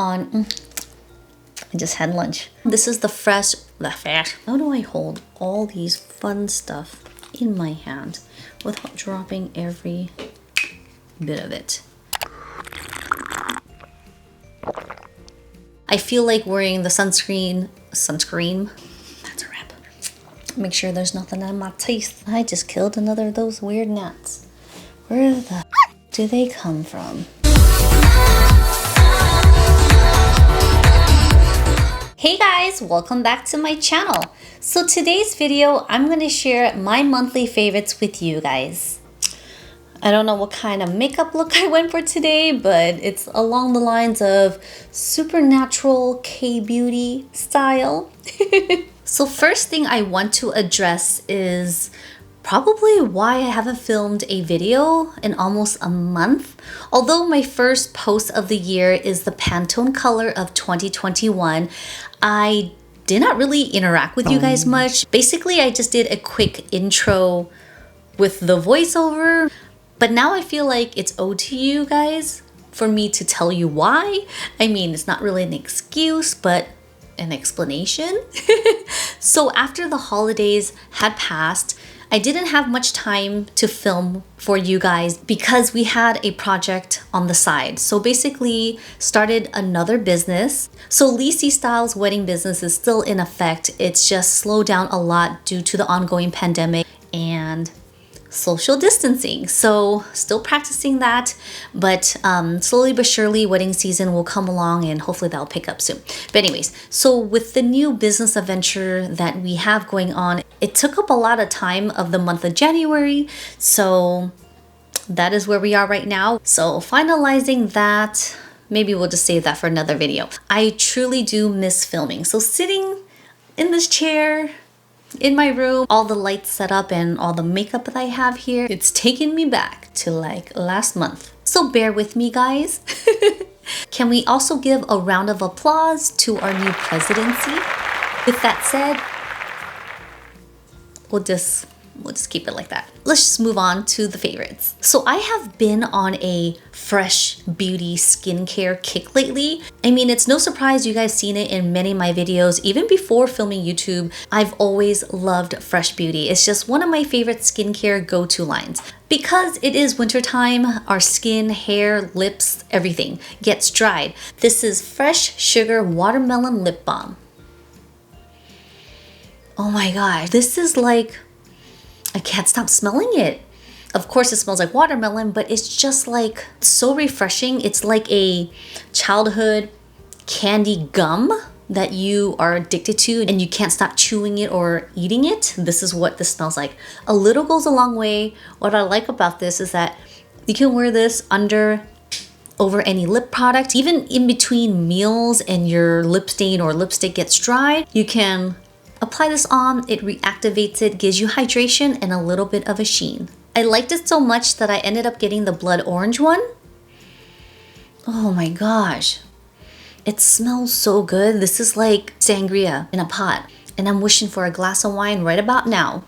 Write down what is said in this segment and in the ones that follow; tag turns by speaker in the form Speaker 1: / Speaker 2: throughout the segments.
Speaker 1: I just had lunch. This is the fresh. How do I hold all these fun stuff in my hand without dropping every bit of it? I feel like wearing the sunscreen. That's a wrap. Make sure there's nothing on my teeth. I just killed another of those weird gnats. Where the do they come from? Hey guys, welcome back to my channel. So today's video, I'm going to share my monthly favorites with you guys. I don't know what kind of makeup look I went for today, but it's along the lines of supernatural K-beauty style. So first thing I want to address is probably why I haven't filmed a video in almost a month. Although my first post of the year is the Pantone color of 2021, I did not really interact with you guys much. Basically, I just did a quick intro with the voiceover, but now I feel like it's owed to you guys for me to tell you why. I mean, it's not really an excuse, but an explanation. So after the holidays had passed, I didn't have much time to film for you guys because we had a project on the side. So basically started another business. So Leecestylz wedding business is still in effect. It's just slowed down a lot due to the ongoing pandemic and social distancing. So still practicing that, but slowly but surely wedding season will come along and hopefully that'll pick up soon. But anyways, so with the new business adventure that we have going on, it took up a lot of time of the month of January. So that is where we are right now. So finalizing that, maybe we'll just save that for another video. I truly do miss filming. So sitting in this chair, in my room, all the lights set up and all the makeup that I have here, it's taken me back to like last month. So bear with me, guys. Can we also give a round of applause to our new presidency? With that said, we'll just keep it like that. Let's just move on to the favorites. So I have been on a fresh beauty skincare kick lately. I mean, it's no surprise you guys seen it in many of my videos. Even before filming YouTube, I've always loved fresh beauty. It's just one of my favorite skincare go-to lines. Because it is wintertime, our skin, hair, lips, everything gets dried. This is Fresh Sugar Watermelon Lip Balm. Oh my god, this is like, I can't stop smelling it. Of course it smells like watermelon, but it's just like so refreshing. It's like a childhood candy gum that you are addicted to and you can't stop chewing it or eating it. This is what this smells like. A little goes a long way. What I like about this is that you can wear this over any lip product. Even in between meals and your lip stain or lipstick gets dry, you can apply this on, it reactivates it, gives you hydration and a little bit of a sheen. I liked it so much that I ended up getting the blood orange one. Oh my gosh. It smells so good. This is like sangria in a pot. And I'm wishing for a glass of wine right about now.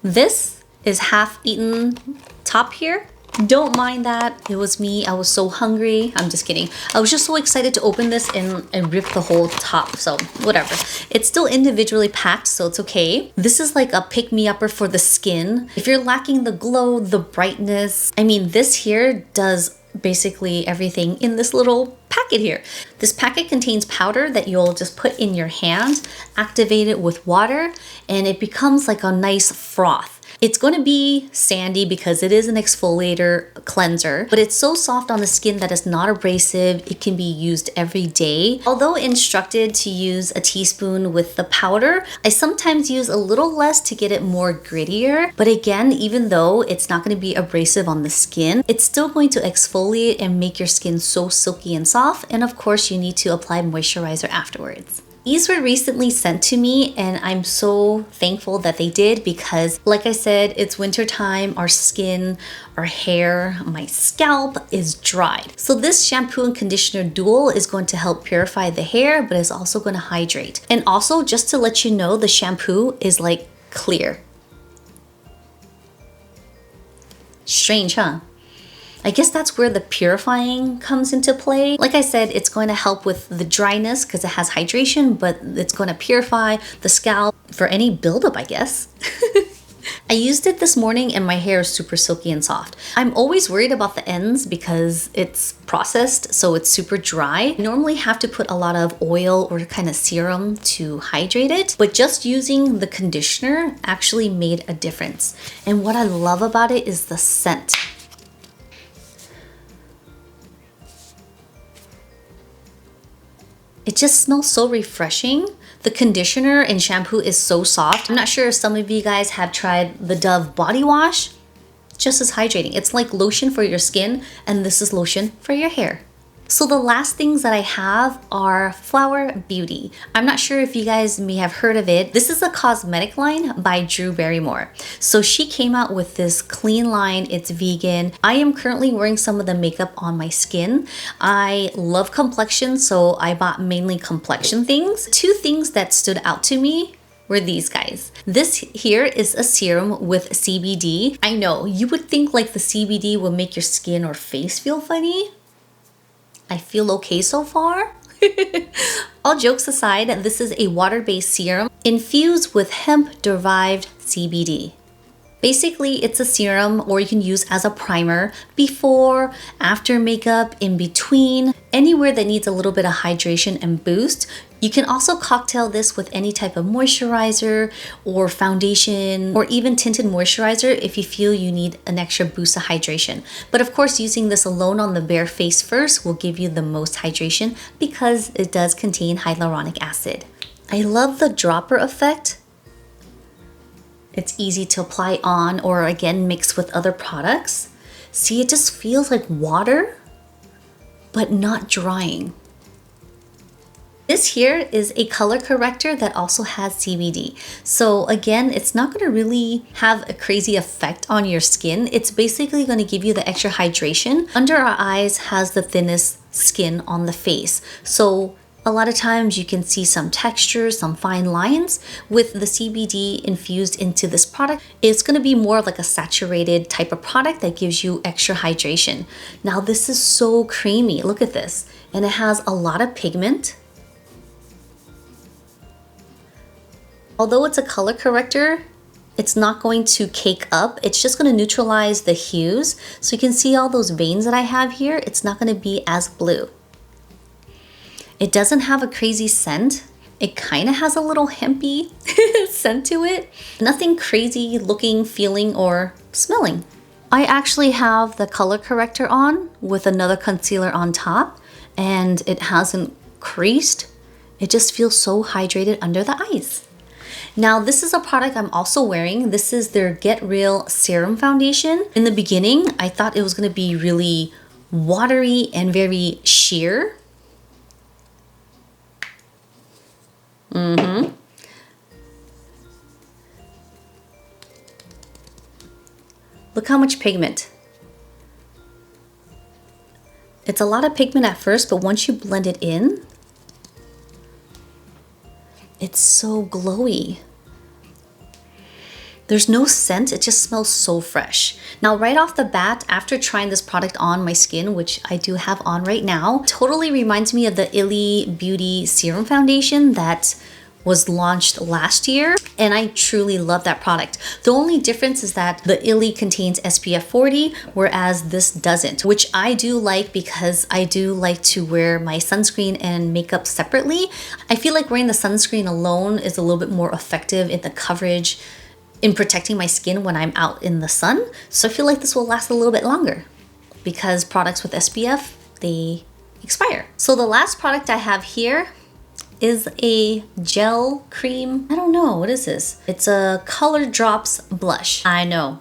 Speaker 1: This is half eaten top here. Don't mind that. It was me. I was so hungry. I'm just kidding. I was just so excited to open this and rip the whole top. So whatever. It's still individually packed, so it's okay. This is like a pick-me-upper for the skin. If you're lacking the glow, the brightness, I mean, this here does basically everything in this little packet here. This packet contains powder that you'll just put in your hand, activate it with water, and it becomes like a nice froth. It's going to be sandy because it is an exfoliator cleanser, but it's so soft on the skin that it's not abrasive. It can be used every day. Although instructed to use a teaspoon with the powder, I sometimes use a little less to get it more grittier. But again, even though it's not going to be abrasive on the skin, it's still going to exfoliate and make your skin so silky and soft. And of course, you need to apply moisturizer afterwards. These were recently sent to me and I'm so thankful that they did because like I said, it's winter time, our skin, our hair, my scalp is dried. So this shampoo and conditioner dual is going to help purify the hair, but it's also going to hydrate. And also just to let you know, the shampoo is like clear. Strange, huh? I guess that's where the purifying comes into play. Like I said, it's going to help with the dryness because it has hydration, but it's going to purify the scalp for any buildup, I guess. I used it this morning and my hair is super silky and soft. I'm always worried about the ends because it's processed, so it's super dry. I normally have to put a lot of oil or kind of serum to hydrate it, but just using the conditioner actually made a difference. And what I love about it is the scent. It just smells so refreshing. The conditioner and shampoo is so soft. I'm not sure if some of you guys have tried the Dove body wash. Just as hydrating. It's like lotion for your skin, and this is lotion for your hair. So the last things that I have are Flower Beauty. I'm not sure if you guys may have heard of it. This is a cosmetic line by Drew Barrymore. So she came out with this clean line. It's vegan. I am currently wearing some of the makeup on my skin. I love complexion, so I bought mainly complexion things. Two things that stood out to me were these guys. This here is a serum with CBD. I know, you would think like the CBD will make your skin or face feel funny. I feel okay so far. All jokes aside, this is a water-based serum infused with hemp-derived CBD. Basically, it's a serum, or you can use as a primer before, after makeup, in between, anywhere that needs a little bit of hydration and boost. You can also cocktail this with any type of moisturizer or foundation or even tinted moisturizer if you feel you need an extra boost of hydration. But of course, using this alone on the bare face first will give you the most hydration because it does contain hyaluronic acid. I love the dropper effect. It's easy to apply on or again mix with other products. See, it just feels like water, but not drying. This here is a color corrector that also has CBD. So again, it's not going to really have a crazy effect on your skin. It's basically going to give you the extra hydration. Under our eyes has the thinnest skin on the face. So a lot of times you can see some textures, some fine lines. With the CBD infused into this product, it's going to be more like a saturated type of product that gives you extra hydration. Now this is so creamy. Look at this. And it has a lot of pigment. Although it's a color corrector, it's not going to cake up. It's just going to neutralize the hues. So you can see all those veins that I have here. It's not going to be as blue. It doesn't have a crazy scent. It kind of has a little hempy scent to it. Nothing crazy looking, feeling, or smelling. I actually have the color corrector on with another concealer on top, and it hasn't creased. It just feels so hydrated under the eyes. Now, this is a product I'm also wearing. This is their Get Real Serum Foundation. In the beginning, I thought it was going to be really watery and very sheer. Look how much pigment. It's a lot of pigment at first, but once you blend it in, it's so glowy. There's no scent, it just smells so fresh. Now, right off the bat, after trying this product on my skin, which I do have on right now, totally reminds me of the Illy Beauty Serum Foundation that was launched last year, and I truly love that product. The only difference is that the Illy contains SPF 40, whereas this doesn't, which I do like because I do like to wear my sunscreen and makeup separately. I feel like wearing the sunscreen alone is a little bit more effective in the coverage in protecting my skin when I'm out in the sun. So I feel like this will last a little bit longer because products with SPF, they expire. So the last product I have here is a gel cream. I don't know, what is this? It's a Color Drops blush. I know.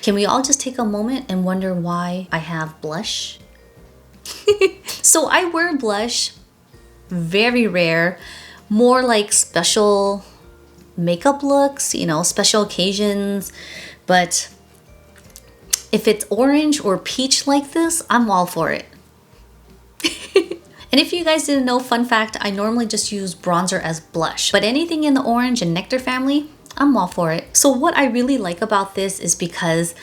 Speaker 1: Can we all just take a moment and wonder why I have blush? So I wear blush, very rare, more like special makeup looks, you know, special occasions. But if it's orange or peach like this, I'm all for it. And if you guys didn't know, fun fact, I normally just use bronzer as blush, but anything in the orange and nectar family, I'm all for it. So what I really like about this is because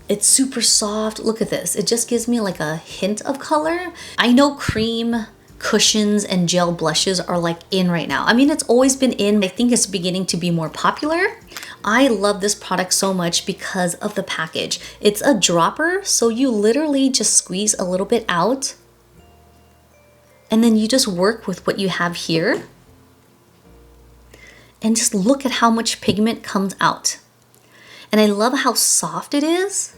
Speaker 1: It's super soft. Look at this. It just gives me like a hint of color. I know cream cushions and gel blushes are like in right now. I mean, it's always been in. I think it's beginning to be more popular. I love this product so much because of the package. It's a dropper, so you literally just squeeze a little bit out and then you just work with what you have here. And just look at how much pigment comes out. And I love how soft it is.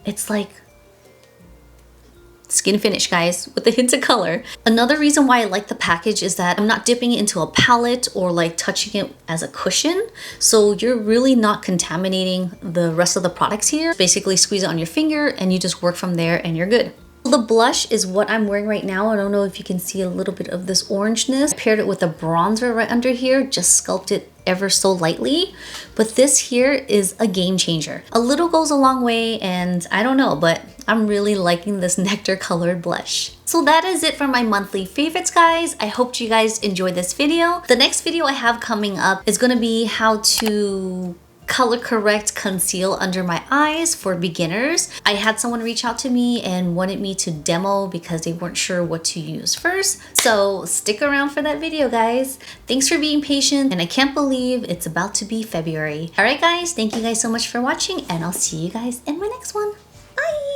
Speaker 1: It's like skin finish, guys, with a hint of color. Another reason why I like the package is that I'm not dipping it into a palette or like touching it as a cushion. So you're really not contaminating the rest of the products here. Basically squeeze it on your finger and you just work from there and you're good. The blush is what I'm wearing right now. I don't know if you can see a little bit of this orangeness. I paired it with a bronzer right under here, just sculpt it ever so lightly. But this here is a game changer. A little goes a long way, and I don't know, but I'm really liking this nectar colored blush. So that is it for my monthly favorites, guys. I hope you guys enjoyed this video. The next video I have coming up is gonna be how to color correct conceal under my eyes for beginners. I had someone reach out to me and wanted me to demo because they weren't sure what to use first. So stick around for that video, guys. Thanks for being patient, and I can't believe it's about to be February. All right, guys, thank you guys so much for watching, and I'll see you guys in my next one. Bye.